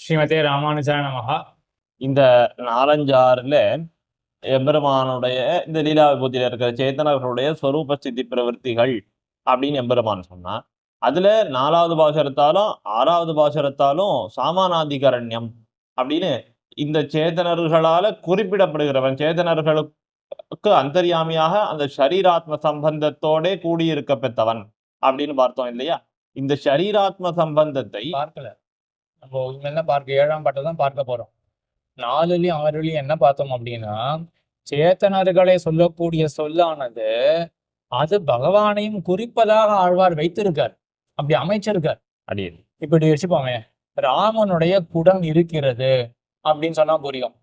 ஸ்ரீமதே ராமானுஜாய நமஹா. இந்த நாலஞ்சாறுல எம்பெருமானுடைய இந்த லீலா விபூதியில இருக்கிற சேத்தனர்களுடைய ஸ்வரூப ஸ்திதி பிரவருத்திகள் அப்படின்னு எம்பெருமான் சொன்னா, அதுல 4வது பாசுரத்தாலும் 6வது பாசுரத்தாலும் சாமானாதிகரண்யம் அப்படின்னு இந்த சேத்தனர்களால குறிப்பிடப்படுகிறவன், சேத்தனர்களுக்கு அந்தர்யாமியாக அந்த ஷரீராத்ம சம்பந்தத்தோட கூடியிருக்க பெற்றவன் அப்படின்னு பார்த்தோம் இல்லையா? இந்த ஷரீராத்ம சம்பந்தத்தை பார்க்கல. நம்ம இனிமேல் பார்க்க 7ஆம் பாட்டை தான் பார்க்க போறோம். 4லயும் 6லயும் என்ன பார்த்தோம் அப்படின்னா, சேத்தனர்களை சொல்லக்கூடிய சொல்லானது அது பகவானையும் குறிப்பதாக ஆழ்வார் வைத்திருக்கார், அப்படி அமைச்சிருக்கார். அடியே இப்படி வச்சுப்போமே, ராமனுடைய குடம் இருக்கிறது அப்படின்னு சொன்னா புரியும்.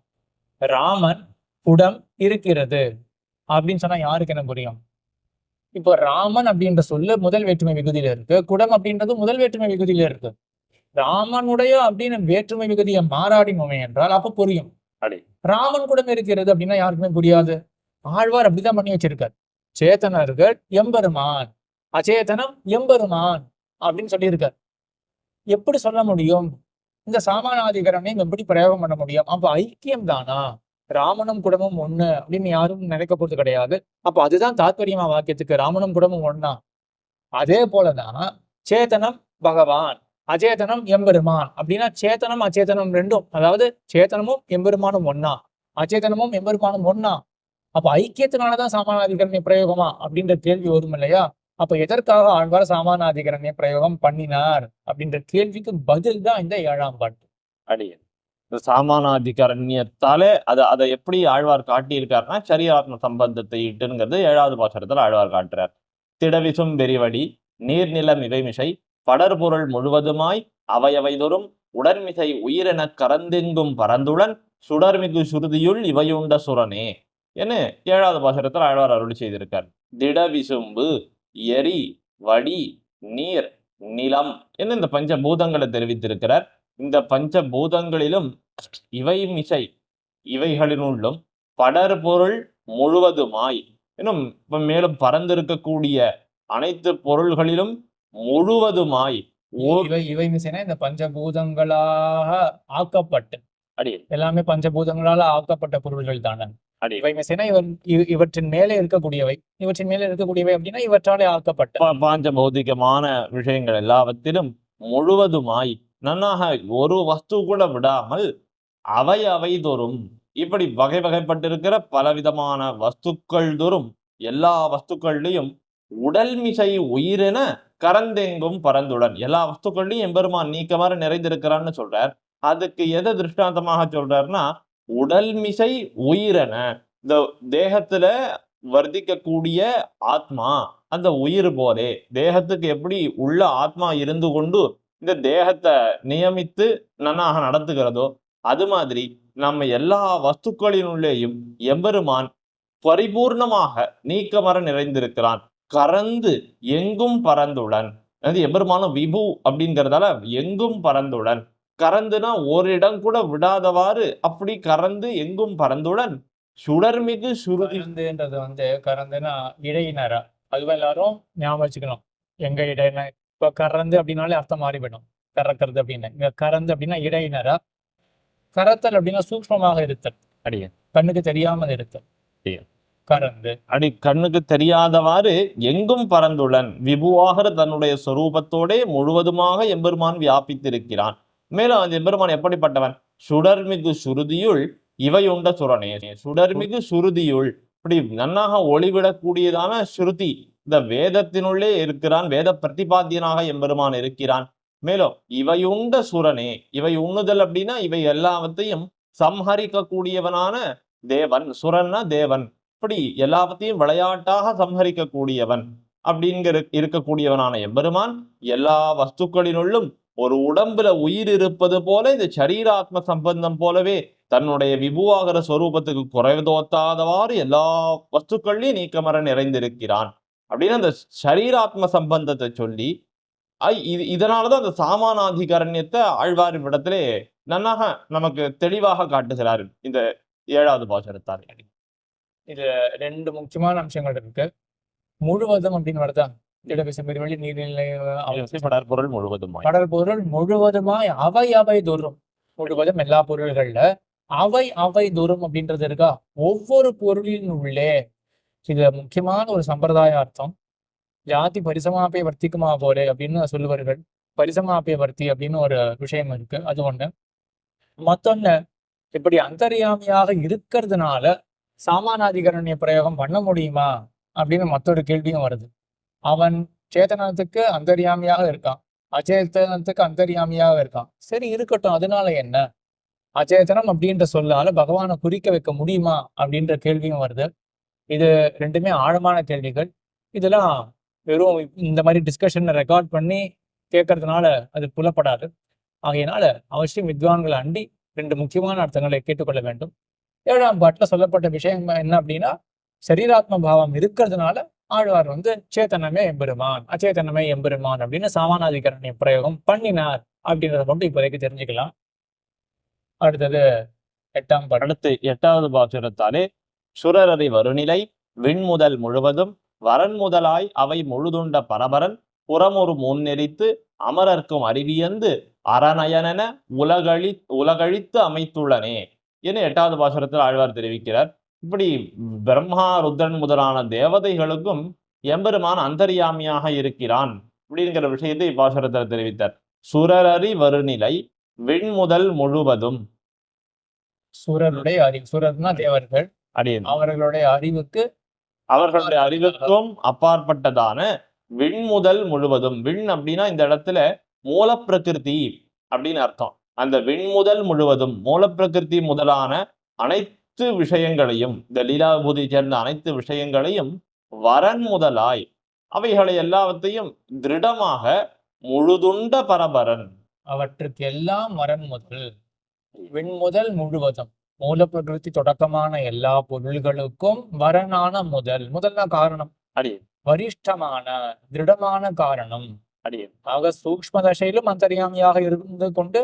ராமன் குடம் இருக்கிறது அப்படின்னு சொன்னா யாருக்கு என்ன புரியும்? இப்போ ராமன் அப்படின்ற சொல்ல முதல் வேற்றுமை விகுதியில இருக்கு, குடம் அப்படின்றது முதல் வேற்றுமை விகுதியில இருக்கு. ராமனுடைய அப்படின்னு வேற்றுமை விகுதியை மாறாடினோமே என்றால் அப்ப புரியும். ராமன் குடம் இருக்கிறது அப்படின்னா யாருக்குமே புரியாது. ஆழ்வார் அப்படிதான் பண்ணி வச்சிருக்கார். சேத்தனர்கள் எம்பெருமான், அச்சேதனம் எம்பெருமான் அப்படின்னு சொல்லியிருக்கார். எப்படி சொல்ல முடியும்? இந்த சாமானாதிகரணையும் எப்படி பிரயோகம் பண்ண முடியும்? அப்ப ஐக்கியம் தானா? ராமனும் குடமும் ஒண்ணு அப்படின்னு யாரும் நினைக்க போறது கிடையாது. அப்ப அதுதான் தாத்பரியமா வாக்கியத்துக்கு, ராமனும் குடமும் ஒண்ணா. அதே போலதான் சேத்தனம் பகவான், அச்சேதனம் எம்பெருமான் அப்படின்னா சேத்தனம் அச்சேதனம் ரெண்டும், அதாவது சேத்தனமும் எம்பெருமானும் ஒன்னா, அச்சேதனமும் எம்பெருமானும் ஒன்னா. அப்ப ஐக்கியத்தினாலதான் சாமானாதிகரணிய பிரயோகமா அப்படின்ற கேள்வி வரும் இல்லையா? அப்ப எதற்காக ஆழ்வார் சாமானாதிகரணிய பிரயோகம் பண்ணினார் அப்படின்ற கேள்விக்கு பதில் தான் இந்த 7ஆம் பாட்டு. அடியன் இந்த சாமானாதிகரண்யத்தாலே அதை எப்படி ஆழ்வார் காட்டியிருக்காருன்னா, சரீராத்ம சம்பந்தத்தை இட்டுங்கிறது 7வது பாசுரத்துல ஆழ்வார் காட்டுறார். திடவிசும் வெறிவடி நீர்நிலம் இவைமிசை படர்பொருள் முழுவதுமாய் அவையவைதொரும் உடன்மிசை உயிரெனக் கரந்தெங்கும் பரந்துடன் சுடர்மிகு சுருதியுள் இவையுண்ட சுரனே என 7வது பாசுரத்தில் ஆழ்வார் அருளி செய்திருக்கார். திடவிசும்பு, எரி, வடி, நீர், நிலம் என்ன இந்த பஞ்சபூதங்களை தெரிவித்திருக்கிறார். இந்த பஞ்சபூதங்களிலும் இவைமிசை இவைகளினுள்ளும் படர்பொருள் முழுவதுமாய் இன்னும் மேலும் பறந்திருக்கக்கூடிய அனைத்து பொருள்களிலும் முழுவதுமாய் இவை மிசைனா இந்த பஞ்சபூதங்களாக ஆக்கப்பட்டு, அடியே எல்லாமே பஞ்சபூதங்களால ஆக்கப்பட்ட பொருள்கள் தானே. இவை மிசைனா இவற்றின் மேலே இருக்கக்கூடியவை, இவற்றின் மேலே இருக்கக்கூடியவை அப்படின்னா இவற்றாலே ஆக்கப்பட்ட பாஞ்ச பௌதிகமான விஷயங்கள் எல்லாவற்றிலும் முழுவதுமாய் நன்னாக ஒரு வஸ்து கூட விடாமல் அவை தோறும் இப்படி வகை வகைப்பட்டிருக்கிற பலவிதமான வஸ்துக்கள் தோறும் எல்லா வஸ்துக்கள்லையும் உடல் மிசை உயிரென கரந்தெங்கும் பரந்துடன் எல்லா வஸ்துக்கள்லையும் எம்பெருமான் நீக்கமாறு நிறைந்திருக்கிறான்னு சொல்றார். அதுக்கு எதை திருஷ்டாந்தமாக சொல்றாருன்னா, உடல் மிசை உயிரென இந்த தேகத்துல வர்த்திக்கக்கூடிய ஆத்மா அந்த உயிர் போதே தேகத்துக்கு எப்படி உள்ள ஆத்மா இருந்து கொண்டு இந்த தேகத்தை நியமித்து நன்னாக நடத்துகிறதோ அது மாதிரி நம்ம எல்லா வஸ்துக்களினுள்ளேயும் எம்பெருமான் பரிபூர்ணமாக நீக்கமர நிறைந்திருக்கிறான். கறந்து எங்கும் பரந்துடன், அது எம்பெருமானும் விபு அப்படிங்கிறதால எங்கும் பரந்துடன், கறந்துனா ஒரு இடம் கூட விடாதவாறு அப்படி கறந்து எங்கும் பரந்துடன் சுடர்மிகு சுருதின்றது கறந்துனா இடையினரா, அதுவும் எல்லாரும் ஞாபகம் வச்சுக்கணும். எங்க இடையின இப்ப கறந்து அப்படின்னாலே அர்த்தம் மாறிவிடும். கறக்கிறது அப்படின்னு இங்க கறந்து அப்படின்னா இடையினரா, கரத்தல் அப்படின்னா சூக்ஷ்மமாக இருத்தல், அடிய கண்ணுக்கு தெரியாமல் இருத்தல். கறந்து அடி கண்ணுக்கு தெரியாதவாறு எங்கும் பரந்துடன் விபுவாகிற தன்னுடைய சொரூபத்தோட முழுவதுமாக எம்பெருமான் வியாபித்திருக்கிறான். மேலும் அந்த எம்பெருமான் எப்படிப்பட்டவன்? சுடர்மிகு சுருதியுள் இவையுண்ட சுரனே. சுடர்மிகு சுருதியுள் இப்படி நன்னாக ஒளிவிடக்கூடியதான ஸ்ருதி, இந்த வேதத்தினுள்ளே இருக்கிறான். வேத பிரதிபாத்தியனாக எம்பெருமான் இருக்கிறான். மேலும் இவையுண்ட சுரனே, இவை உண்ணுதல் அப்படின்னா இவை எல்லாவற்றையும் சம்ஹரிக்க கூடியவனான தேவன். சுரன்னா தேவன். இப்படி எல்லாவற்றையும் விளையாட்டாக சம்ஹரிக்கக்கூடியவன் அப்படிங்கிற இருக்கக்கூடியவனான எம்பெருமான் எல்லா வஸ்துக்களினுள்ளும் ஒரு உடம்புல உயிர் இருப்பது போல இந்த சரீராத்ம சம்பந்தம் போலவே தன்னுடைய விபுவாகிற ஸ்வரூபத்துக்கு குறைதோத்தாதவாறு எல்லா வஸ்துக்கள்லையும் நீக்கமர நிறைந்திருக்கிறான் அப்படின்னு அந்த சரீராத்ம சம்பந்தத்தை சொல்லி இதனாலதான் அந்த சாமானாதிகரண்யத்தை ஆழ்வார் இடத்திலே நன்னாக நமக்கு தெளிவாக காட்டுகிறார் இந்த 7வது பாசுரத்தார். இது 2 முக்கியமான அம்சங்கள் இருக்கு. முழுவதும் அப்படின்னு வருதா, திடவிசம்பெருவழி நீர்நிலை படற்பொருள் முழுவதுமாய், படற்பொருள் முழுவதுமாய் அவை தோறும். முழுவதும் எல்லா பொருள்கள்ல அவை அவை தூரம் அப்படின்றது இருக்கா, ஒவ்வொரு பொருளின் உள்ளே. இது முக்கியமான ஒரு சம்பிரதாய அர்த்தம். ஜாதி பரிசமாப்பிய வர்த்திக்குமா போலே அப்படின்னு சொல்லுவார்கள். பரிசமாப்பிய வர்த்தி அப்படின்னு ஒரு விஷயம் இருக்கு, அது ஒண்ணு. மத்தொன்னு, இப்படி அந்தர்யாமியாக இருக்கிறதுனால சாமானாதிகரண்ய பிரயோகம் பண்ண முடியுமா அப்படின்னு மற்றொரு கேள்வியும் வருது. அவன் சேத்தனத்துக்கு அந்தர்யாமியாக இருக்கான், அச்சேதனத்துக்கு அந்தர்யாமியாக இருக்கான். சரி இருக்கட்டும், அதனால என்ன? அச்சேதனம் அப்படின்ற சொல்லால பகவானை குறிக்க வைக்க முடியுமா அப்படின்ற கேள்வியும் வருது. இது ரெண்டுமே ஆழமான கேள்விகள். இதெல்லாம் வெறும் இந்த மாதிரி டிஸ்கஷன் ரெக்கார்ட் பண்ணி கேட்கறதுனால அது புலப்படாது. ஆகையினால அவசியம் வித்வான்களை அண்டி ரெண்டு முக்கியமான அர்த்தங்களை கேட்டுக்கொள்ள வேண்டும். 7ஆம் பாட்டுல சொல்லப்பட்ட விஷயம் என்ன அப்படின்னா, சரீராத்ம பாவம் இருக்கிறதுனால ஆழ்வார் சேத்தனமே எம்பெருமான், அச்சேதனமே எம்பெருமான் அப்படின்னு சாமானாதிகரண்ய பிரயோகம் பண்ணினார் அப்படின்றத மட்டும் இப்போதைக்கு தெரிஞ்சுக்கலாம். அடுத்தது 8ஆம் பாட்டு. அடுத்து 8வது பாசுரத்தாலே சுரரறி வருநிலை விண்முதல் முழுவதும் வரன் முதலாய் அவை முழுதுண்ட பரபரன் புறமொரு முன்னெரித்து அமரர்க்கும் அறிவியந்து அரணயனென உலகழித்து அமைத்துள்ளனே என 8வது பாசுரத்தில் ஆழ்வார் தெரிவிக்கிறார். இப்படி பிரம்மா ருத்ரன் முதலான தேவதைகளுக்கும் எம்பெருமான் அந்தர்யாமியாக இருக்கிறான் அப்படிங்கிற விஷயத்தை இப்பாசுரத்தில் தெரிவித்தார். சுரரறி வருநிலை விண்முதல் முழுவதும். சூரருடைய அறிவு, சூரர்னா தேவர்கள், அடியேன் அவர்களுடைய அறிவுக்கு அவர்களுடைய அறிவுக்கும் அப்பாற்பட்டதான விண்முதல் முழுவதும். விண் அப்படின்னா இந்த இடத்துல மூலப்பிரகிருதி அப்படின்னு அர்த்தம். அந்த விண்முதல் முழுவதும் மூலப்பிரகிருதி முதலான அனைத்து விஷயங்களையும், இந்த லீலாபூதி சேர்ந்த அனைத்து விஷயங்களையும் வரன் முதலாய் அவைகளை எல்லாவற்றையும் திருடமாக முழுதுண்ட பரபரன், அவற்றுக்கு எல்லாம் வரன் முதல், விண்முதல் முழுவதும், மூலப்பிரகிருதி தொடக்கமான எல்லா பொருள்களுக்கும் வரனான முதல். முதல்னா காரணம், அடியேன் வரிஷ்டமான திருடமான காரணம். அடியேன் ஆக சூக்ஷ்ம தசையிலும் அந்தர்யாமியாக இருந்து கொண்டு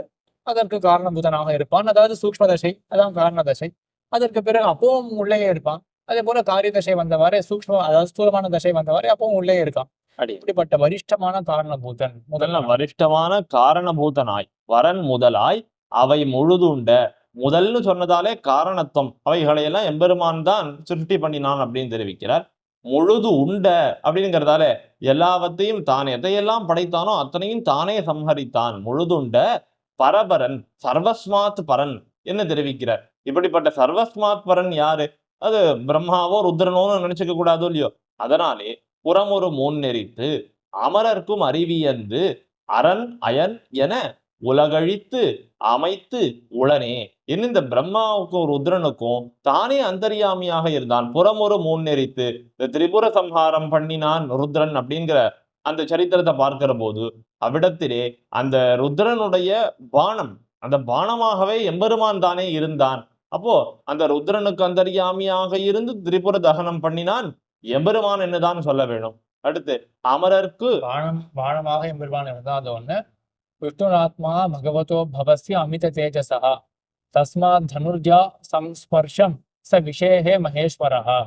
அதற்கு காரணபூதனாக இருப்பான். அதாவது சூக்ஷ்ம தசை அதான் காரண தசை. அதற்கு பிறகு அப்பவும் உள்ளே இருப்பான். அதே போல காரிய தசை வந்தவாறே சூக்ஷ்ம, அதாவது ஸ்தூலமான தசை வந்தவாறே அப்பவும் உள்ளே இருக்கான். அடியேன் இப்படிப்பட்ட வரிஷ்டமான காரணபூதன் முதல்ல வரிஷ்டமான காரணபூதனாய் வரன் முதலாய் அவை முழுதுண்ட. முதல்னு சொன்னதாலே காரணத்துவம், அவைகளையெல்லாம் எம்பெருமான் தான் சிருஷ்டி பண்ணினான் அப்படின்னு தெரிவிக்கிறார். முழுது உண்ட அப்படிங்கிறதால எல்லாவற்றையும் தான் எதையெல்லாம் படைத்தானோ அத்தனையும் தானே சம்ஹரித்தான். முழுதுண்ட பரபரன், சர்வஸ்மாத் பரன் என்ன தெரிவிக்கிறார். இப்படிப்பட்ட சர்வஸ்மாத் பரன் யாரு? அது பிரம்மாவோ ருத்ரனோன்னு நினைச்சுக்க கூடாதோ இல்லையோ. அதனாலே புறமொரு முன்னெரித்து அமரர்க்கும் அறிவியந்து அரண் அயன் என உலகழித்து அமைத்து உளனே. இன்னும் இந்த பிரம்மாவுக்கும் ருத்ரனுக்கும் தானே அந்தர்யாமியாக இருந்தான். புறமொரு முன்னெரித்து இந்த திரிபுர சம்ஹாரம் பண்ணினான் ருத்ரன் அப்படிங்கிற அந்த சரித்திரத்தை பார்க்கிற போது அவ்விடத்திலே அந்த ருத்ரனுடைய பானம், அந்த பானமாகவே எம்பெருமான் தானே இருந்தான். அப்போ அந்த ருத்ரனுக்கு அந்தர்யாமியாக இருந்து திரிபுர தகனம் பண்ணினான் எம்பெருமான் என்னதான் சொல்ல வேணும். அடுத்து அமரர்க்கு பானமாக எம்பெருமான் இருந்தான். அது ஒண்ணு. விஷ்ணுராத்மா பகவதோ பவஸ்ய அமித தேஜசா தஸ்மாத் தனுர்ஜா சம்ஸ்பர்ஷம் ச விஷேகே மகேஸ்வரஹா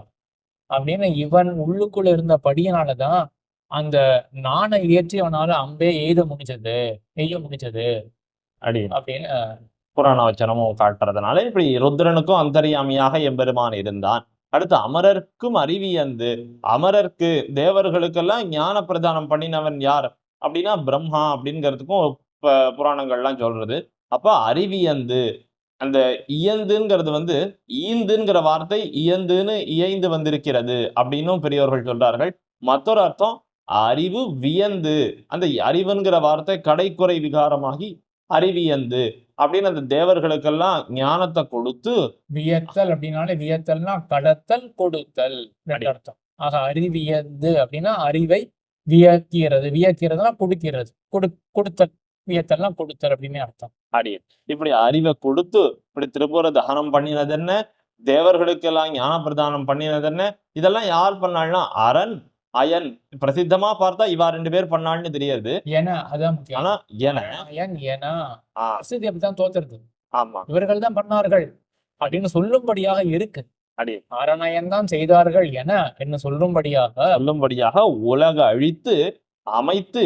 அப்படின்னு இவன் உள்ளுக்குள்ள இருந்த படியினாலதான் அந்த நாணை ஏற்றி அவனால அம்பே எய்ய முடிஞ்சது அடியேன் அப்படின்னு புராண வச்சனமும் காட்டுறதுனால இப்படி ருத்ரனுக்கும் அந்தர்யாமியாக எம்பெருமான் இருந்தான். அடுத்து அமரர்க்கும் அறிவியந்து, அமரர்க்கு தேவர்களுக்கெல்லாம் ஞான பிரதானம் பண்ணினவன் யார் அப்படின்னா பிரம்மா அப்படிங்கிறதுக்கும் புராணங்கள்லாம் சொல்றது. அப்ப அறிவியந்து, அந்த இயந்துங்கிறது ஈந்துங்கிற வார்த்தை இயந்துன்னு இயைந்து வந்திருக்கிறது அப்படின்னும் பெரியவர்கள் சொல்றார்கள். மற்றொரு அர்த்தம் அறிவு வியந்து, அந்த அறிவுங்கிற வார்த்தை கடைக்குறை விகாரமாகி அறிவியந்து அப்படின்னு அந்த தேவர்களுக்கெல்லாம் ஞானத்தை கொடுத்து. வியத்தல் அப்படின்னாலே வியத்தல்னா கடத்தல் கொடுத்தல் அர்த்தம். ஆக அறிவியந்து அப்படின்னா அறிவை வியக்கிறது, வியக்கிறதுனா கொடுக்கிறது, கொடுத்தல், வியத்தல்னா கொடுத்தல் அப்படின்னு அர்த்தம். அடியே இப்படி அறிவை கொடுத்து இப்படி திரிபுர தகனம் பண்ணினது என்ன, தேவர்களுக்கெல்லாம் ஞான பிரதானம் பண்ணினது என்ன, இதெல்லாம் யார் பண்ணாள்னா அரண் அயன். பிரசித்தமா பார்த்தா இவா 2 பேர் பண்ணாள்னு தெரியாது. ஆனா அப்படித்தான் தோத்துறது. ஆமா, இவர்கள் தான் பண்ணார்கள் அப்படின்னு சொல்லும்படியாக இருக்கு. அடி அரணயன் தான் செய்தார்கள் என என்ன சொல்லும்படியாக உலக அழித்து அமைத்து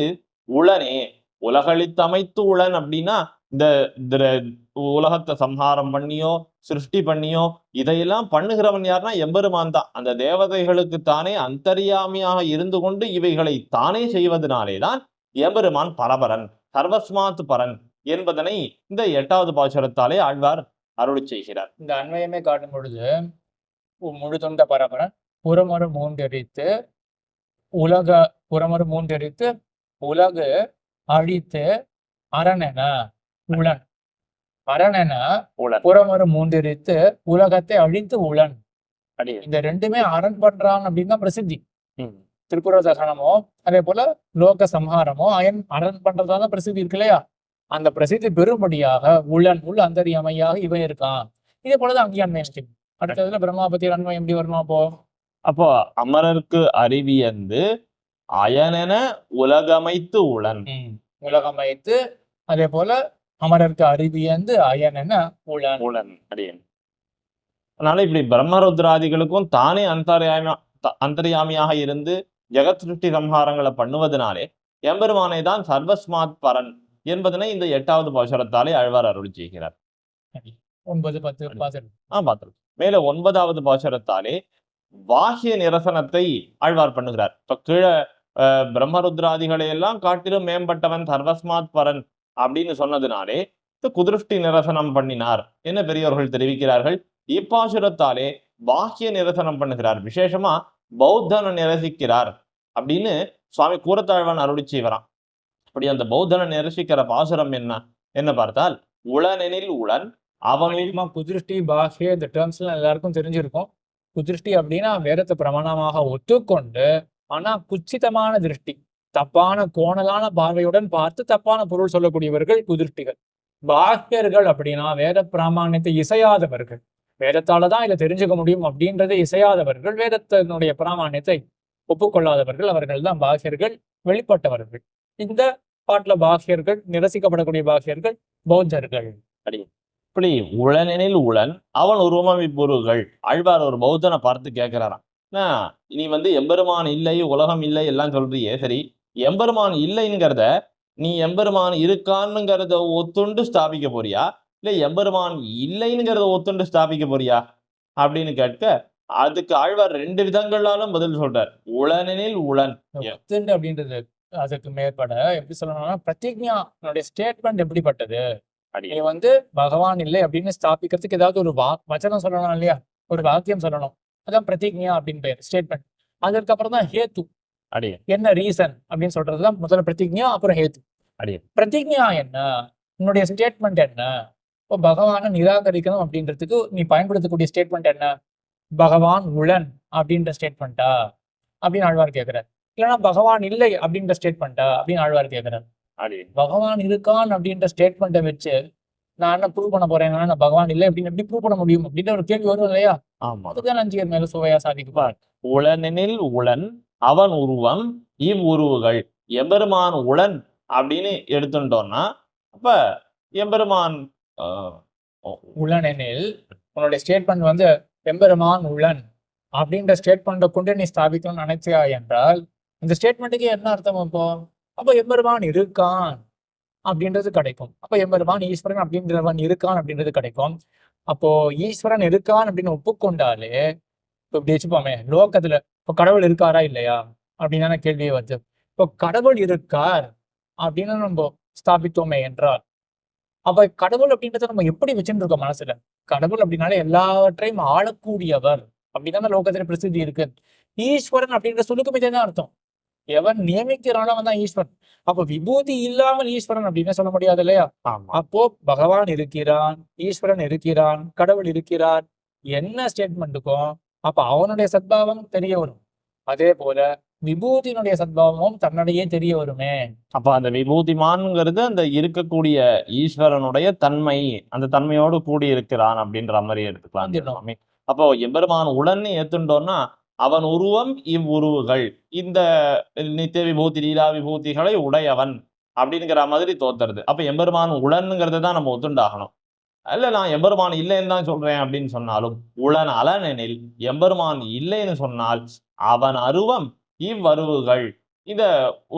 உளனே. உலகழித்து அமைத்து உளன் அப்படின்னா இந்த உலகத்தை சம்ஹாரம் பண்ணியோ சிருஷ்டி பண்ணியோ இதையெல்லாம் பண்ணுகிறவன் யாருன்னா எம்பெருமான் தான். அந்த தேவதைகளுக்கு தானே அந்தர்யாமியாக இருந்து கொண்டு இவைகளை தானே செய்வதனாலேதான் எம்பெருமான் பரபரன், சர்வஸ்மாத் பரன் என்பதனை இந்த 8வது பாசுரத்தாலே ஆழ்வார் அருளி செய்கிறார். இந்த அன்வயமே காட்டும் பொழுது முழு தொண்ட பரபரன் புறமறு மூன்றெரித்து உலகு அழித்து அரணென உளன். அரணென உளன். புறமறு மூன்றெரித்து உலகத்தை அழித்து உளன். அடி. இந்த ரெண்டுமே அரண் பண்றான் அப்படின்னு தான் பிரசித்தி. ம். திரிபுர தகனமோ அதே போல லோக சம்ஹாரமோ அரண் பண்றதாதான் பிரசித்தி இருக்கு இல்லையா? அந்த பிரசித்தி பெரும்படியாக உள் அந்தரியாமையாக இவன் இருக்கான். இதே போலதான் அங்கேயும் அன்வயம். அடுத்ததுல பிரம்மாபதி அன்வயம் எப்படி வரணும் அப்போ? அப்போ அமரருக்கு அறிவியந்து அயனென உலகமைத்து உளன். உலகமைத்து அதே போல அமரருக்கு அறிவியந்து அயனென உளன். உளன் அடியன். அதனால இப்படி பிரம்மருத்ராதிகளுக்கும் தானே அந்தர்யாமியாக இருந்து ஜெகத் சிருஷ்டி சம்ஹாரங்களை பண்ணுவதனாலே எம்பெருமானை தான் சர்வஸ்மாத் பரன் என்பதனை இந்த 8வது பாசுரத்தாலே ஆழ்வார் அருளி செய்கிறார். 9, 10 பாசுரம். பார்த்தோம். மேல 9வது பாசுரத்தாலே பாஹ்ய நிரசனத்தை ஆழ்வார் பண்ணுகிறார். இப்ப கீழே பிரம்மருத்ராதிகளை எல்லாம் காட்டிலும் மேம்பட்டவன் சர்வஸ்மாத் பரன் அப்படின்னு சொன்னதுனாலே குதிருஷ்டி நிரசனம் பண்ணினார் என்ன பெரியவர்கள் தெரிவிக்கிறார்கள். இப்பாசுரத்தாலே பாஹ்ய நிரசனம் பண்ணுகிறார். விசேஷமா பௌத்தனை நிரசிக்கிறார் அப்படின்னு சுவாமி கூரத்தாழ்வான் அருளி செய்வரான். அப்படி அந்த பௌத்தனை நிரசிக்கிற பாசுரம் என்ன பார்த்தால் உளனெனில் உளன் அவன். குதிருஷ்டி பாஹ்ய இந்த டேர்ம்ஸ் எல்லாம் எல்லாருக்கும் தெரிஞ்சிருக்கும். குதிருஷ்டி அப்படின்னா வேதத்தை பிரமாணமாக ஒத்துக்கொண்டு ஆனா குச்சிதமான திருஷ்டி, தப்பான கோணலான பார்வையுடன் பார்த்து தப்பான பொருள் சொல்லக்கூடியவர்கள் குதிருஷ்டிகள். பாஹ்யர்கள் அப்படின்னா வேத பிராமணியத்தை இசையாதவர்கள், வேதத்தாலதான் இதை தெரிஞ்சுக்க முடியும் அப்படின்றதை இசையாதவர்கள், வேதத்தினுடைய பிராமணியத்தை ஒப்புக்கொள்ளாதவர்கள், அவர்கள் தான் பாஹ்யர்கள், வெளிப்பட்டவர்கள். இந்த பாட்டுல பாஹ்யர்கள், நிரசிக்கப்படக்கூடிய பாஹ்யர்கள் பௌத்தர்கள். இப்படி உளனெனில் உளன் அவன் உருவம் இப்பொருள்கள். ஆழ்வார் ஒரு பௌத்தனை பார்த்து கேட்கிறாராம், இனி எம்பெருமான் இல்லை உலகம் இல்லை எல்லாம் சொல்றியே, சரி எம்பெருமான் இல்லைங்கிறத நீ எம்பெருமான் இருக்கான்னுங்கிறத ஒத்துண்டு ஸ்தாபிக்க போறியா இல்ல எம்பெருமான் இல்லைங்கிறத ஒத்துண்டு ஸ்தாபிக்க போறியா அப்படின்னு கேட்க அதுக்கு ஆழ்வார் 2 விதங்களாலும் பதில் சொல்றார். உளனெனில் உளன் அப்படின்றது அதுக்கு மேற்பட எப்படி சொல்லணும்னா பிரதிஜ்ஞா ஸ்டேட்மெண்ட் எப்படிப்பட்டது. நீ பகவான் இல்லை அப்படின்னு ஸ்தாபிக்கிறதுக்கு ஏதாவது ஒரு வச்சனம் சொல்லணும் இல்லையா, ஒரு வாக்கியம் சொல்லணும். அதான் பிரதிஜ்ஞா அப்படின்னு பேர், ஸ்டேட்மெண்ட். அதுக்கப்புறம் தான் ஹேத்து, என்ன ரீசன் அப்படின்னு சொல்றதுதான் முதல்ல பிரதிஜ்ஞா, அப்புறம் ஹேத்து. பிரதிஜ்ஞா என்ன, உன்னுடைய ஸ்டேட்மெண்ட் என்ன? இப்போ பகவானை நிராகரிக்கணும் அப்படின்றதுக்கு நீ பயன்படுத்தக்கூடிய ஸ்டேட்மெண்ட் என்ன? பகவான் உளன் அப்படின்ற ஸ்டேட்மெண்ட்டா அப்படின்னு ஆழ்வார் கேட்கிறார். இல்லைன்னா பகவான் இல்லை அப்படின்ற ஸ்டேட்மெண்ட்டா அப்படின்னு ஆழ்வார் கேட்கிறார். பகவான் இருக்கான் அப்படின்ற ஸ்டேட்மெண்ட்டை வச்சு நான் என்ன ப்ரூவ் பண்ண போறேன், நான் பகவான் இல்லை அப்படின்னு எப்படி ப்ரூவ் பண்ண முடியும் அப்படின்ற ஒரு கேள்வி வரும் இல்லையா? அதுதான் நஞ்சியர் மேல சுவையா சாதிக்குவார். உளனெனில் உளன் அவன் உருவம் இவ்வுருவுகள். எம்பெருமான் உளன் அப்படின்னு எடுத்துட்டோம்னா அப்ப எம்பெருமான் உளனெனில் உன்னுடைய ஸ்டேட்மெண்ட் எம்பெருமான் உளன் அப்படின்ற ஸ்டேட்மெண்ட்டை கொண்டு நீ ஸ்தாபிக்கணும்னு நினைச்சியா என்றால் இந்த ஸ்டேட்மெண்ட்டுக்கு என்ன அர்த்தம்? இப்போ அப்ப எம்பெருமான் இருக்கான் அப்படின்றது கிடைக்கும். அப்ப எம்பெருமான் ஈஸ்வரன் அப்படின்றவன் இருக்கான் அப்படின்றது கிடைக்கும். அப்போ ஈஸ்வரன் இருக்கான் அப்படின்னு ஒப்புக்கொண்டாலே இப்போ இப்படி வச்சுப்போமே, லோகத்துல இப்போ கடவுள் இருக்காரா இல்லையா அப்படின்னு தானே கேள்வியே வருது. இப்போ கடவுள் இருக்கார் அப்படின்னு நம்ம ஸ்தாபித்தோமே என்றால் அப்ப கடவுள் அப்படின்றத நம்ம எப்படி வச்சுட்டு இருக்கோம் மனசுல? கடவுள் அப்படின்னாலே எல்லாவற்றையும் ஆளக்கூடியவர் அப்படிதானே லோகத்துல பிரசித்தி இருக்கு. ஈஸ்வரன் அப்படின்ற சொல்லுக்கும் இதே தான் அர்த்தம். எவன் நியமிக்கிறானோ அவன் தான் ஈஸ்வரன். அப்ப விபூதி இல்லாமல் ஈஸ்வரன் அப்படின்னு சொல்ல முடியாது இல்லையா? அப்போ பகவான் இருக்கிறான், ஈஸ்வரன் இருக்கிறான், கடவுள் இருக்கிறார் என்ன ஸ்டேட்மெண்ட்டுக்கும் அப்ப அவனுடைய சத்பாவம் தெரிய வரும். அதே போல விபூதியினுடைய சத்பாவமும் தன்னுடைய தெரிய வருமே. அப்ப அந்த விபூதிமான்ங்கிறது அந்த இருக்கக்கூடிய ஈஸ்வரனுடைய தன்மை, அந்த தன்மையோடு கூடி இருக்கிறான் அப்படின்ற மாதிரி எடுத்துக்கலாம். அப்போ எம்பெருமான் உடனே ஏத்துட்டோம்னா அவன் உருவம் இவ்வுருவுகள், இந்த நித்திய விபூதி லீலா விபூதிகளை உடையவன் அப்படிங்கிற மாதிரி தோத்துறது. அப்ப எம்பெருமான் உளன்ங்கிறத தான் நம்ம ஒத்துண்டாகணும். இல்ல நான் எம்பெருமான் இல்லைன்னு தான் சொல்றேன் அப்படின்னு சொன்னாலும் உளன் அலனெனில் எம்பெருமான் இல்லைன்னு சொன்னால் அவன் அருவம் இவ்வருவுகள் இந்த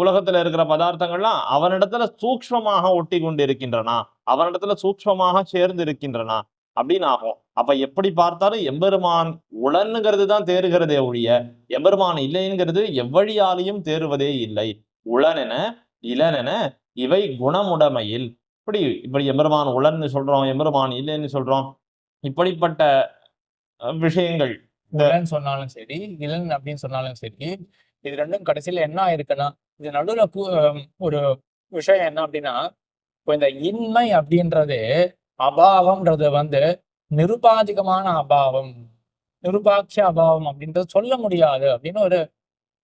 உலகத்துல இருக்கிற பதார்த்தங்கள்லாம் அவனிடத்துல சூக்ஷ்மமாக ஒட்டி கொண்டு இருக்கின்றன, அவனிடத்துல சூக்ஷ்மமாக சேர்ந்து இருக்கின்றன அப்படின்னு ஆகும். அப்ப எப்படி பார்த்தாலும் எம்பெருமான் உளன்னுங்கிறது தான் தேறுகிறதே ஒழிய எம்பெருமான் இல்லைங்கிறது எவ்வழியாலையும் தேறுவதே இல்லை. உளனென இளனென இவை குணமுடைமையில். இப்படி எம்பெருமான் உளன்னு சொல்றோம், எம்பெருமான் இல்லைன்னு சொல்றோம். இப்படிப்பட்ட விஷயங்கள் உலன் சொன்னாலும் சரி, இளன் அப்படின்னு சொன்னாலும் சரி, இது ரெண்டும் கடைசியில என்ன ஆயிருக்குன்னா, இது நடுவுல ஒரு விஷயம் என்ன அப்படின்னா, இப்போ இந்த இன்மை அப்படின்றது அபாவம்ன்றது நிருபாதிகமான அபாவம், நிருபாட்சிய அபாவம் அப்படின்றது சொல்ல முடியாது அப்படின்னு ஒரு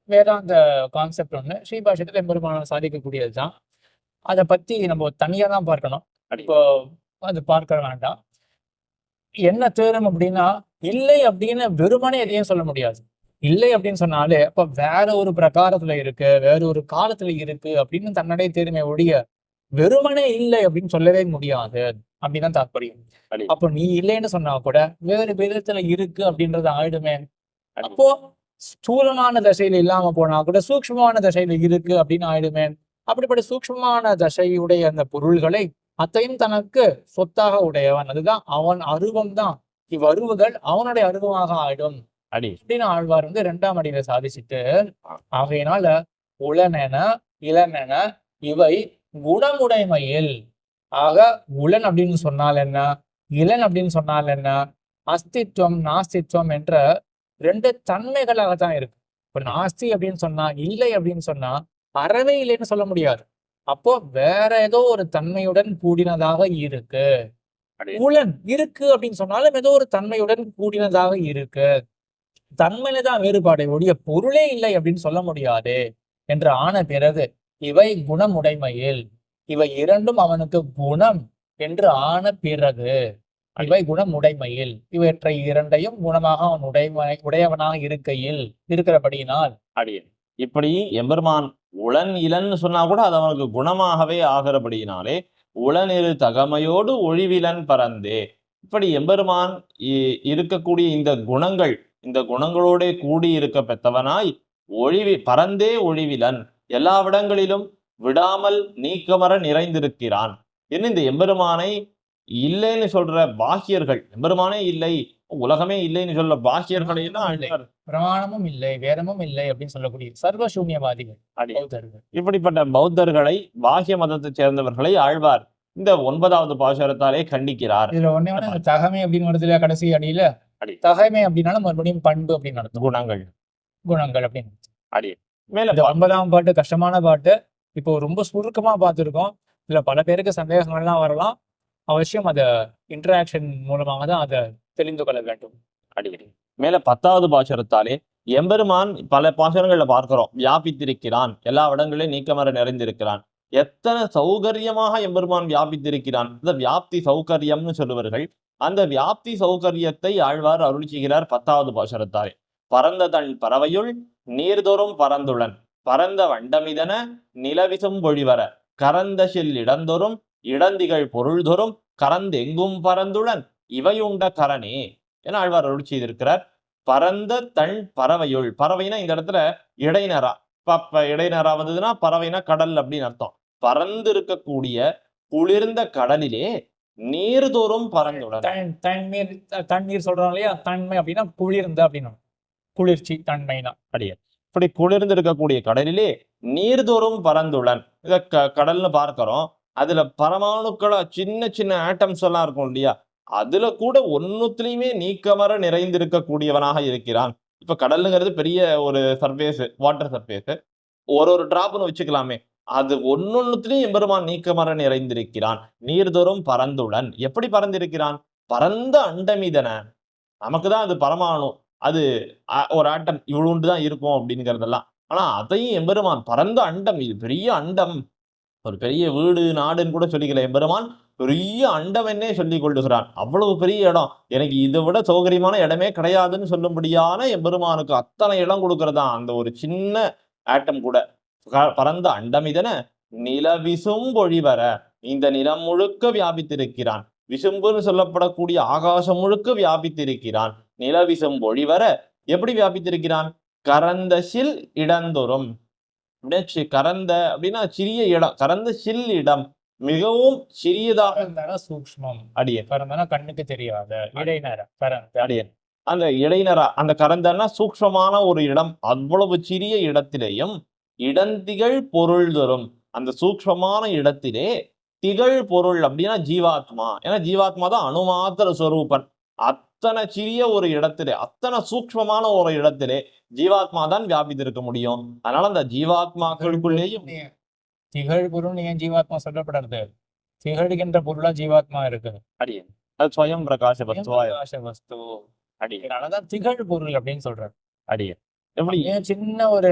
வேதாந்த கான்செப்ட் ஒண்ணு ஸ்ரீபாஷ்யத்துல எம்பெருமானார் சாதிக்கக்கூடியதுதான். அதை பத்தி நம்ம தனியா தான் பார்க்கணும். இப்போ அது பார்க்க வேண்டாம். என்ன தேரும் அப்படின்னா, இல்லை அப்படின்னு வெறுமனே எதையும் சொல்ல முடியாது. இல்லை அப்படின்னு சொன்னாலே அப்ப வேற ஒரு பிரகாரத்துல இருக்கு, வேற ஒரு காலத்துல இருக்கு அப்படின்னு தன்னடைய தேருமே ஒழிய வெறுமனே இல்லை அப்படின்னு சொல்லவே முடியாது அப்படின்னு தாற்பயம். அப்போ நீ இல்லைன்னு சொன்னா கூட வேறு விதத்துல இருக்கு அப்படின்றது ஆயிடுமே. அப்போ ஸ்தூலமான தசையில இல்லாம போனா கூட சூக்ஷ்மமான தசையில இருக்கு அப்படின்னு ஆயிடுமே. அப்படிப்பட்ட சூக்ஷ்மமான தசையுடைய அந்த பொருள்களை அத்தையும் தனக்கு சொத்தாக உடையவன். அதுதான் அவன் அருவம் தான். இவ்வருவுகள் அவனுடைய அருவமாக ஆயிடும் அப்படின்னு ஆழ்வார் 2ஆம் அடியில சாதிச்சுட்டு, ஆகையினால உளனென இளனென இவை குணமுடைமையில். ஆக உளன் அப்படின்னு சொன்னால் என்ன, இளன் அப்படின்னு சொன்னால் என்ன, அஸ்தித்வம் நாஸ்தித்வம் என்ற 2 தன்மைகளாகத்தான் இருக்கு. இப்ப நாஸ்தி அப்படின்னு சொன்னா, இல்லை அப்படின்னு சொன்னா அறவே இல்லைன்னு சொல்ல முடியாது. அப்போ வேற ஏதோ ஒரு தன்மையுடன் கூடினதாக இருக்கு. உளன் இருக்கு அப்படின்னு சொன்னாலும் ஏதோ ஒரு தன்மையுடன் கூடினதாக இருக்கு. தன்மையில தான் வேறுபாடை ஒழிய பொருளே இல்லை அப்படின்னு சொல்ல முடியாது என்று ஆன பிறகு இவை குணமுடைமையில். இவை இரண்டும் அவனுக்கு குணம் என்று ஆன பிறகு இவை குணமுடைமையில். இவற்றை இரண்டையும் குணமாக அவன் உடையவனாக இருக்கையில் இருக்கிறபடியினால் இப்படி எம்பெருமான் உளன் இளன்னு சொன்னா கூட அது அவனுக்கு குணமாகவே ஆகிறபடியினாலே உளனிரு தகமையோடு ஒழிவிலன் பறந்தே. இப்படி எம்பெருமான் இருக்கக்கூடிய இந்த குணங்களோட கூடி இருக்க பெற்றவனாய் பறந்தே ஒழிவிலன் எல்லாவிடங்களிலும் விடாமல் நீக்கமர நிறைந்திருக்கிறான் என்று இந்த எம்பெருமானை இல்லைன்னு சொல்ற பாக்கியர்கள், எம்பெருமானே இல்லை உலகமே இல்லைன்னு சொல்ல பாக்கியர்களை எல்லாம் பிரமாணமும் இல்லை வேதமும் இல்லை அப்படின்னு சொல்லக்கூடிய சர்வசூன்யவாதிகள் பௌத்தர்கள். இப்படிப்பட்ட பௌத்தர்களை பாக்கிய மதத்தை சேர்ந்தவர்களை ஆழ்வார் இந்த 9வது பாசுரத்தாலே கண்டிக்கிறார். இதுல ஒண்ணே தகமை அப்படின்னு வருது இல்லையா கடைசி அடியில, தகைமை அப்படின்னாலும் மறுபடியும் பண்பு அப்படின்னு நடத்தும், குணங்கள் அப்படின்னு. மேல 9ஆம் பாட்டு கஷ்டமான பாட்டு. இப்போ ரொம்ப சுருக்கமா பார்த்துருக்கோம். இதுல பல பேருக்கு சந்தேகங்கள்லாம் வரலாம். அவசியம் அதை இன்டராக்ஷன் மூலமாக தான் அதை தெரிந்து கொள்ள வேண்டும். மேல 10வது பாசுரத்தாலே எம்பெருமான் பல பாசுரங்கள்ல பார்க்கிறோம், வியாபித்திருக்கிறான், எல்லா இடங்களிலும் நீக்கமர நிறைந்திருக்கிறான். எத்தனை சௌகரியமாக எம்பெருமான் வியாபித்திருக்கிறான். இந்த வியாப்தி சௌகரியம்னு சொல்லுவார்கள். அந்த வியாப்தி சௌகரியத்தை ஆழ்வார் அருள் செய்கிறார் 10வது பாசுரத்தாலே. பரந்த தன் பறவையுள் நீர்தோறும் பரந்துளன் பரந்த வண்டமிதன நிலவிசும் பொழிவர கரந்த சில் இடந்தோறும் இடந்திகள் பொருள்தோறும் கரந்தெங்கும் பரந்துளன் இவையுண்ட கரணே என ஆழ்வார் அருள் செய்திருக்கிறார். பரந்த தன் பறவையுள், பறவைனா இந்த இடத்துல இடைநரா, இடைநரா வந்ததுன்னா பறவைனா கடல் அப்படின்னு அர்த்தம். பறந்து இருக்கக்கூடிய குளிர்ந்த கடலிலே நீர்தோறும் பரந்துடன். தண்ணீர் சொல்றோம் இல்லையா, தன்மை அப்படின்னா குளிர்ந்த அப்படின்னு, குளிர்ச்சி தன்மைனா அப்படியே. இப்படி குளிர்ந்து இருக்கக்கூடிய கடலிலே நீர்தோறும் பரந்துடன். இத கடல்னு பார்க்கிறோம். அதுல பரமாணுக்களா சின்ன சின்ன ஆட்டம்ஸ் எல்லாம் இருக்கும் இல்லையா, அதுல கூட ஒன்னுத்திலையுமே நீக்கமர நிறைந்திருக்கக்கூடியவனாக இருக்கிறான். இப்ப கடலுங்கிறது பெரிய ஒரு சர்ஃபேஸ், வாட்டர் சர்ஃபேஸ், ஒரு டிராப்னு வச்சுக்கலாமே, அது ஒன்னொன்னுத்திலையும் எம்பெருமான் நீக்கமர நிறைந்திருக்கிறான். நீர்தோறும் பரந்துடன். எப்படி பறந்திருக்கிறான்? பரந்த அண்டமிதன, நமக்குதான் அது பரமாணு, அது ஒரு ஆட்டம் இவ்வளவுண்டு தான் இருக்கும் அப்படிங்கிறதெல்லாம். ஆனா அதையும் எம்பெருமான் பரந்த அண்டம், இது பெரிய அண்டம், ஒரு பெரிய வீடு நாடுன்னு கூட சொல்லிக்கல, எம்பெருமான் பெரிய அண்டம் என்னே சொல்லிக் கொள்ளுகிறான். அவ்வளவு பெரிய இடம், எனக்கு இதை விட சௌகரியமான இடமே கிடையாதுன்னு சொல்லும்படியான எம்பெருமானுக்கு அத்தனை இடம் கொடுக்கறதா அந்த ஒரு சின்ன ஆட்டம் கூட. பரந்த அண்டமிதன நிலவிசும் பொழிவர, இந்த நிலம் முழுக்க வியாபித்திருக்கிறான். விசும்புன்னு சொல்லப்படக்கூடிய ஆகாசம் முழுக்க வியாபித்திருக்கிறான். நிலவிசும் பொழிவர எப்படி வியாபித்திருக்கிறான்? கரந்தசில் இடந்தோறும், அப்படின்னா கரந்த அப்படின்னா சிறிய இடம், கரந்த சில் இடம், மிகவும் சிறியதாக பரந்தன சூக்ஷ்மம். அடியேன் பரந்தன கண்ணுக்கு தெரியாத இடைநர பரந்த. அடியேன் அந்த இடைநரா அந்த கரந்தன்னா சூக்ஷ்மமான ஒரு இடம், அவ்வளவு சிறிய இடத்திலேயும் இடந்திகழ் பொருள் தரும். அந்த சூக்ஷ்மமான இடத்திலே திகழ் பொருள் அப்படின்னா ஜீவாத்மா. ஏன்னா ஜீவாத்மா தான் அணுமாத்திர ஸ்வரூபன். அத்தனை சிறிய ஒரு இடத்திலே, அத்தனை சூக்ஷ்மமான ஒரு இடத்திலே ஜீவாத்மா தான் வியாபித்திருக்க முடியும். அதனால அந்த ஜீவாத்மாக்களுக்குள்ளேயும் திகழ் பொருள் ஏன் ஜீவாத்மா சொல்லப்படுறது? திகழ்கின்ற பொருளா ஜீவாத்மா இருக்குது. அடியேன் அது ஸ்வயம் பிரகாச வஸ்துவா பிரகாச வஸ்து. அடியேன் அதனாலதான் திகழ் பொருள் அப்படின்னு சொல்றாரு. அடியேன் எப்படி ஏன் சின்ன ஒரு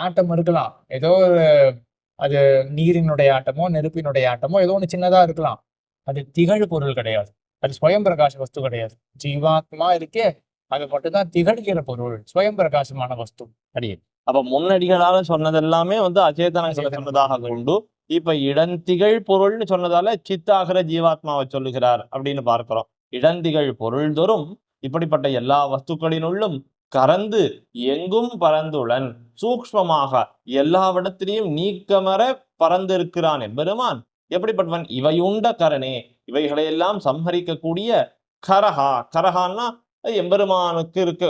ஆட்டம் இருக்கலாம், ஏதோ ஒரு அது நீரினுடைய ஆட்டமோ நெருப்பினுடைய ஆட்டமோ ஏதோ ஒண்ணு சின்னதா இருக்கலாம். அது திகழ் பொருள் கிடையாது, அது ஸ்வயம் பிரகாச வஸ்து கிடையாது. ஜீவாத்மா இருக்கே அது மட்டும்தான் திகழ்கிற பொருள், ஸ்வயம் பிரகாசமான வஸ்து. அடியேன் அப்ப முன்னடிகளால சொன்னதெல்லாமே அச்சேதனங்களை சொன்னதாக கொண்டு இப்ப இடந்திகழ் பொருள்னு சொன்னதால சித்தாகிற ஜீவாத்மாவை சொல்லுகிறார் அப்படின்னு பார்க்கிறோம். இடந்திகழ் பொருள் தோறும் இப்படிப்பட்ட எல்லா வஸ்துக்களினுள்ளும் கறந்து எங்கும் பரந்துளன், சூக்ஷ்மமாக எல்லாவிடத்திலையும் நீக்கமர பறந்திருக்கிறான் எம்பெருமான். எப்படிப்பட்டவன்? இவையுண்ட கரணே, இவைகளை எல்லாம் சம்ஹரிக்கக்கூடிய கரஹா. கரஹான்னா எம்பெருமானுக்கு இருக்க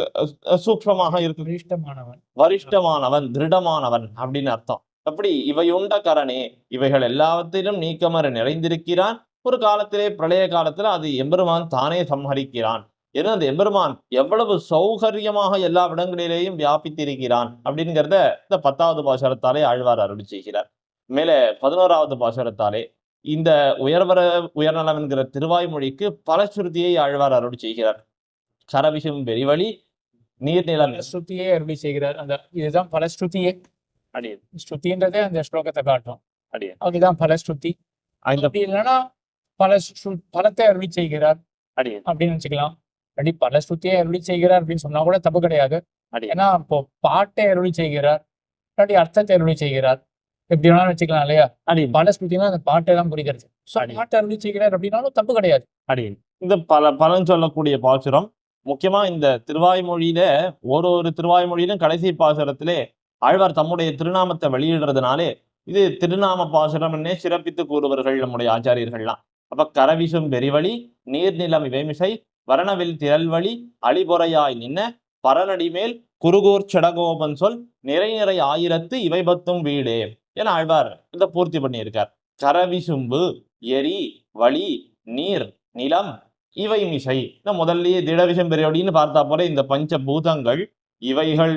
சூக்ஷ்மமாக இருக்கு, விரிஷ்டமானவன், வரிஷ்டமானவன், திருடமானவன் அப்படின்னு அர்த்தம். அப்படி இவையுண்ட கரணே, இவைகள் எல்லாவற்றிலும் நீக்கமர நிறைந்திருக்கிறான். ஒரு காலத்திலே பிரளய காலத்துல அது எம்பெருமான் தானே சம்ஹரிக்கிறான். ஏன்னா அந்த எம்பெருமான் எவ்வளவு சௌகரியமாக எல்லா இடங்களிலேயும் வியாபித்திருக்கிறான் அப்படிங்கிறத இந்த 10வது பாசுரத்தாலே ஆழ்வார் அருளி செய்கிறார். மேலே 11வது பாசுரத்தாலே இந்த உயர்நலம் என்கிற திருவாய்மொழிக்கு பலஸ்ருதியை ஆழ்வார் அருளி செய்கிறார். கரவிசும் வெறிவழி நீர்நிலம் ஸ்ருதியே அருளி செய்கிறார். அந்த இதுதான் பலஸ்ருதியே. அடியேன் ஸ்ருதின்றதே அந்த ஸ்லோகத்தை காட்டும். அடியேன் அதுதான் பலஸ்ருதி. அப்படி இல்லைன்னா பலத்தை அருளி செய்கிறார் அடியேன் அப்படின்னு வச்சுக்கலாம். அப்படி பலஸ்ருதியை அருளி செய்கிறார் அப்படின்னு சொன்னா கூட தப்பு கிடையாது. ஏன்னா இப்போ பாட்டை அருளி செய்கிறார், இல்லாட்டி அர்த்தத்தை அருளி செய்கிறார், எப்படி வேணாலும் வச்சுக்கலாம் இல்லையா? பலஸ்ருதினா அந்த பாட்டை தான் குறிக்கிறது. பாட்டை அருளி செய்கிறார் அப்படின்னாலும் தப்பு கிடையாது. அடியேன் இந்த பலன் சொல்லக்கூடிய பாசுரம் முக்கியமா இந்த திருவாய்மொழியில ஒரு திருவாய்மொழியிலும் கடைசி பாசுரத்திலே ஆழ்வார் தம்முடைய திருநாமத்தை வெளியிடுறதுனாலே இது திருநாம பாசுரம்னே சிறப்பித்து கூறுவர்கள் நம்முடைய ஆச்சாரியர்கள்லாம். அப்ப கரவிசும் வெறிவழி நீர்நிலம் இவைமிசை வரணவில் திரள்வழி அழிபொறையாய் நின்ன பரநடி மேல் குருகூர் செடகோபன் சொல் நிறை நிறை ஆயிரத்து இவை பத்தும் வீடே என ஆழ்வார் இதை பூர்த்தி பண்ணியிருக்கார். கரவிசும்பு எரி வழி நீர் நிலம் இவை மிசை. முதல்லயே திடவிஷம் பெரியவடின்னு பார்த்தா போல இந்த பஞ்ச பூதங்கள் இவைகள்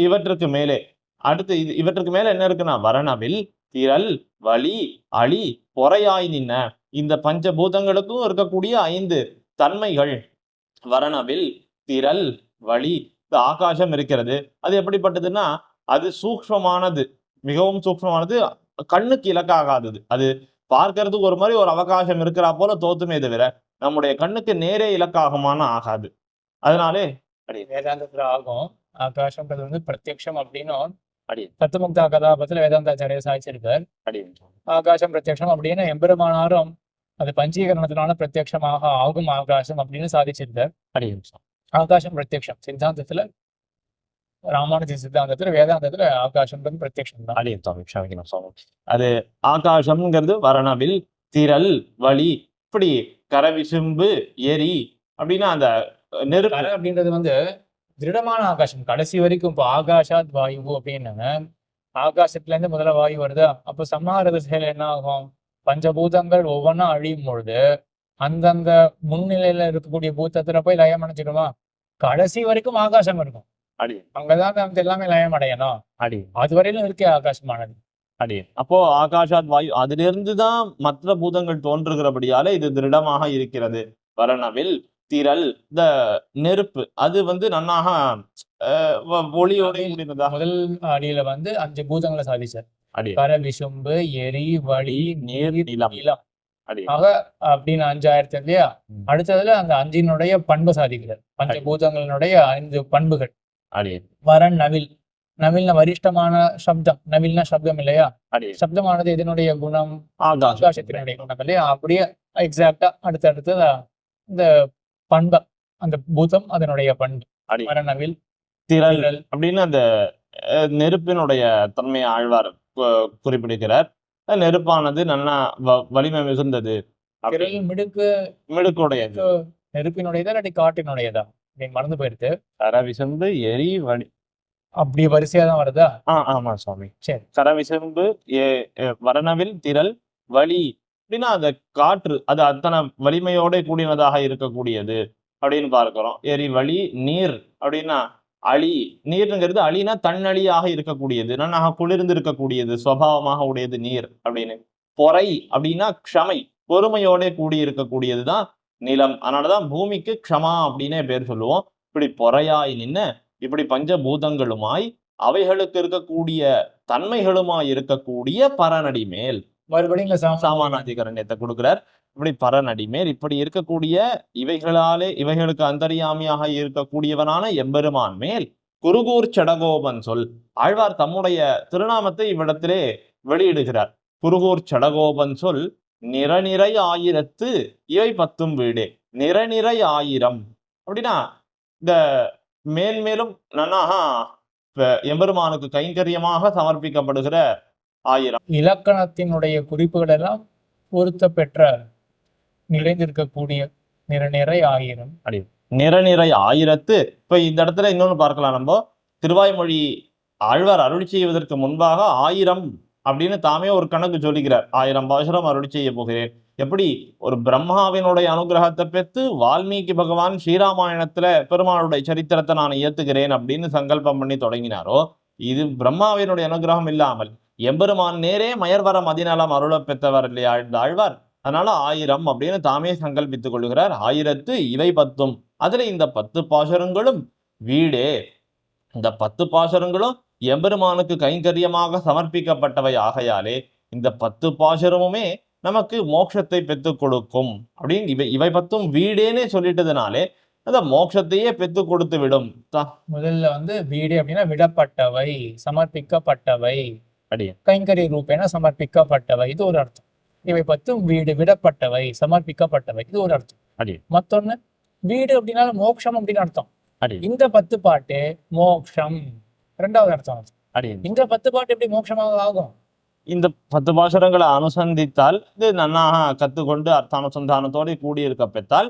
இவற்றுக்கு மேலே அடுத்து இவற்றுக்கு மேல என்ன இருக்குன்னா வரணவில் திரள் வழி அழி பொறையாய் நின்ன. இந்த பஞ்சபூதங்களுக்கும் இருக்கக்கூடிய 5 தன்மைகள் வரணவில் திரள் வழி இந்த ஆகாசம் இருக்கிறது. அது எப்படிப்பட்டதுன்னா அது சூக்ஷ்மமானது, மிகவும் சூக்ஷ்மமானது, கண்ணுக்கு இலக்காகாதது. அது பார்க்கறதுக்கு ஒரு மாதிரி ஒரு அவகாசம் இருக்கிறா போல தோத்துமே தவிர நம்முடைய கண்ணுக்கு நேரே இலக்காகமான ஆகாது. அதனாலே வேதாந்தத்துல ஆகும். ஆகாசம்ன்றது பிரத்யக்ஷம் அப்படின்னும் தத்துவமுக்தா கதாபத்துல வேதாந்தாச்சாரிய சாதிச்சிருக்கார். ஆகாசம் பிரத்யக்ஷம் அப்படின்னு எம்பெருமானாரும் அது பஞ்சீகரணத்தினால பிரத்யக்ஷமாக ஆகும் ஆகாசம் அப்படின்னு சாதிச்சிருக்கார். ஆகாசம் பிரத்யக்ஷம் சித்தாந்தத்துல, ராமானுஜ சித்தாந்தத்துல, வேதாந்தத்துல ஆகாசம் பிரத்யக்ஷம் தான். அது ஆகாசம்ங்கிறது வரணவில் திரள் வழி இப்படி கரவிசும்பு எரி அப்படின்னா அந்த நெருப்பு அப்படின்றது திருடமான ஆகாசம் கடைசி வரைக்கும். இப்போ ஆகாஷாத் வாயு அப்படின்னு ஆகாசத்துல இருந்து முதல்ல வாயு வருதா, அப்போ சம்ஹார செயல் என்ன ஆகும்? பஞ்சபூதங்கள் ஒவ்வொன்றா அழியும் பொழுது அந்தந்த முன்னிலையில இருக்கக்கூடிய பூத்தத்துல போய் லயம் அடைஞ்சிடுமா? கடைசி வரைக்கும் ஆகாசம் இருக்கும், அங்கதான் எல்லாமே லயம் அடையணும். அது வரையிலும் இருக்கே ஆகாசமானது. அப்போ ஆகாஷாத் வாயு அதிலிருந்துதான் மற்ற பூதங்கள் தோன்றுகிறபடியால இது திருடமாக இருக்கிறது. வரணவில் திரள் இந்த நெருப்பு அது நன்னாக ஒளியோட முதல் அடியில 5 பூதங்களை சாதிச்சார். கர விசும்பு எரி வழி நீர் நிலம் ஆக அப்படின்னு 5 ஆயிரத்தி இல்லையா? அடுத்ததுல அந்த 5 பண்பு சாதிக்கிறார். பஞ்சபூதங்களினுடைய 5 பண்புகள். வரன் நவில், நவில்னா வரிஷ்டமான சப்தம், நவில்னா சப்தம் இல்லையா? சப்தமானது இதனுடைய குணம் ஆகாசத்தினுடைய குணம் இல்லையா? அப்படியே எக்ஸாக்டா அடுத்தடுத்து இந்த பண்பு, அந்த பூதம் அதனுடைய பண்பு. வரனவில் திரள் அப்படின்னு அந்த நெருப்பினுடைய தன்மையை ஆழ்வார் குறிப்பிடுகிறார். நெருப்பானது நல்லா வலிமை மிகுந்தது, திரள் மிடுக்கு மிடுக்குடையது, நெருப்பினுடையதா இல்லாட்டி காட்டினுடையதா நீங்க மறந்து போயிடுது. கரவிசம்பு எரி வலி. அப்படி வரிசையா தான் வருதா? ஆமா சுவாமி. சரி. கரவிசம்பு வரணவில் திரள் வலி அப்படின்னா அந்த காற்று அது அத்தனை வலிமையோட கூடினதாக இருக்கக்கூடியது அப்படின்னு பார்க்கிறோம். எரி வலி. நீர் அப்படின்னா அழி. நீர்ங்கிறது அழினா தன்னழியாக இருக்கக்கூடியது, நன்னாக குளிர்ந்து இருக்கக்கூடியது, சுவாவமாக உடையது நீர் அப்படின்னு. பொறை அப்படின்னா க்ஷமை, பொறுமையோட கூடி இருக்கக்கூடியதுதான் நிலம். அதனாலதான் பூமிக்கு க்ஷமா அப்படின்னே பேர் சொல்லுவோம். இப்படி பொறையாய் நின்ன இப்படி பஞ்சபூதங்களுமாய் அவைகளுக்கு இருக்கக்கூடிய தன்மைகளுமாய் இருக்கக்கூடிய பரநடி மேல் மறுபடியும் சாமானாதிகரண்யத்தை கொடுக்கிறார். இப்படி பரநடி மேல் இப்படி இருக்கக்கூடிய இவைகளாலே இவைகளுக்கு அந்தரியாமியாக இருக்கக்கூடியவனான எம்பெருமான் மேல் குருகூர் சடகோபன் சொல். ஆழ்வார் தம்முடைய திருநாமத்தை இவ்விடத்திலே வெளியிடுகிறார். குருகூர் சடகோபன் சொல் நிறநிறை ஆயிரத்து இவை 10 வீடே. நிறநிறை ஆயிரம் அப்படின்னா இந்த மேன்மேலும் நன்னாக எம்பெருமானுக்கு கைங்கரியமாக சமர்ப்பிக்கப்படுகிற 1000. இலக்கணத்தினுடைய குறிப்புகள் எல்லாம் பொருத்த பெற்ற நிறைந்திருக்கக்கூடிய நிறநிறை 1000. நிறநிறை ஆயிரத்து. இப்ப இந்த இடத்துல இன்னொன்னு பார்க்கலாம். நம்ம திருவாய்மொழி ஆழ்வார் அருளி செய்வதற்கு முன்பாக 1000 அப்படின்னு தாமே ஒரு கணக்கு சொல்லுகிறார். 1000 பாசுரம் அருளி செய்ய போகிறேன். எப்படி ஒரு பிரம்மாவினுடைய அனுகிரகத்தை பெற்று வால்மீகி பகவான் ஸ்ரீராமாயணத்துல பெருமாளுடைய சரித்திரத்தை நான் ஏத்துக்கிறேன் அப்படின்னு சங்கல்பம் பண்ணி தொடங்கினாரோ, இது பிரம்மாவினுடைய அனுகிரகம் இல்லாமல் எம்பெருமான் நேரே மயர்வர மதிநலம் அருள பெற்றவர் இல்லையா இந்த ஆழ்வார். அதனால 1000 அப்படின்னு தாமே சங்கல்பித்துக் கொள்கிறார். 1000 இவை 10. அதுல இந்த 10 பாசுரங்களும் வீடே. இந்த 10 பாசுரங்களும் எம்பெருமானுக்கு கைங்கரியமாக சமர்ப்பிக்கப்பட்டவை ஆகையாலே இந்த 10 பாசுரமுமே நமக்கு மோட்சத்தை பெற்றுக் கொடுக்கும் அப்படின்னு இவை 10 வீடேனே சொல்லிட்டதுனாலே அந்த மோட்சத்தையே பெற்று கொடுத்து விடும். முதல்ல வீடு அப்படின்னா விடப்பட்டவை, சமர்ப்பிக்கப்பட்டவை, கைங்கரிய ரூபேன சமர்ப்பிக்கப்பட்டவை, இது ஒரு அர்த்தம். இவை 10 வீடு விடப்பட்டவை, சமர்ப்பிக்கப்பட்டவை, இது ஒரு அர்த்தம். மத்தொன்னு வீடு அப்படின்னா மோட்சம் அப்படின்னு அர்த்தம். இந்த 10 பாட்டு மோட்சம் இரண்டாவது அர்த்தம். இந்த 10 பாட்டு எப்படி மோட்சமாக ஆகும்? இந்த 10 பாசுரங்களை அனுசந்தித்தால் இது நன்னாக கத்துக்கொண்டு அர்த்தானுசந்தானத்தோடு கூடியிருக்க பெற்றால்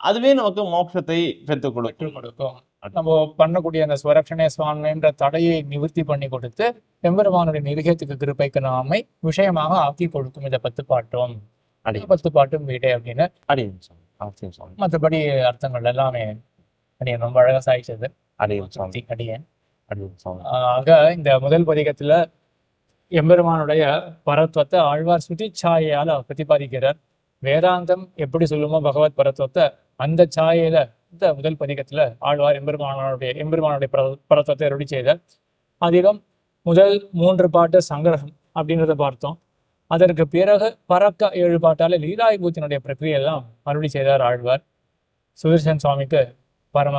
அதுவே நமக்கு மோட்சத்தை பெற்றுக் கொடுக்கும். நம்ம பண்ணக்கூடிய அந்த ஸ்வரக்ஷணே சுவாமின்ற தடையை நிவர்த்தி பண்ணி கொடுத்து எம்பெருமானுடைய நிருகத்துக்கு கிருபைக்கு நாமை விஷயமாக ஆக்கி கொடுக்கும் இந்த 10 பாட்டும். 10 பாட்டும் வீடே அப்படின்னு. மற்றபடி அர்த்தங்கள் எல்லாமே அடியன் ரொம்ப அழகா சாய்ச்சது. அடியன் ஆக இந்த முதல் பதிகத்துல எம்பெருமானுடைய பரத்வத்தை ஆழ்வார் சுத்தி சாயையால பிரதிபாதிக்கிறார். வேதாந்தம் எப்படி சொல்லுமோ பகவத் பரத்வத்தை அந்த சாயையில இந்த முதல் பதிகத்துல ஆழ்வார் எம்பெருமானுடைய பரத்வத்தை அருளி செய்தார். அதிலும் முதல் 3 பாட்டு சங்கிரகம் அப்படின்றத பார்த்தோம். அதற்கு பிறகு பறக்க 7 பாட்டால லீலாயுபூத்தினுடைய பிரக்கிரியெல்லாம் அருளி செய்தார் ஆழ்வார். சுதர்சன் சுவாமிக்கு பரம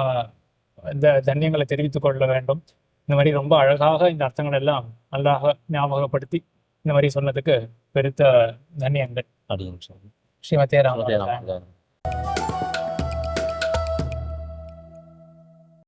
இந்த தன்யங்களை தெரிவித்துக் கொள்ள வேண்டும். இந்த மாதிரி ரொம்ப அழகாக இந்த அர்த்தங்கள் எல்லாம் நல்லாக ஞாபகப்படுத்தி இந்த மாதிரி சொன்னதுக்கு பெருத்த தன்யங்கள். ஸ்ரீமதே ராம.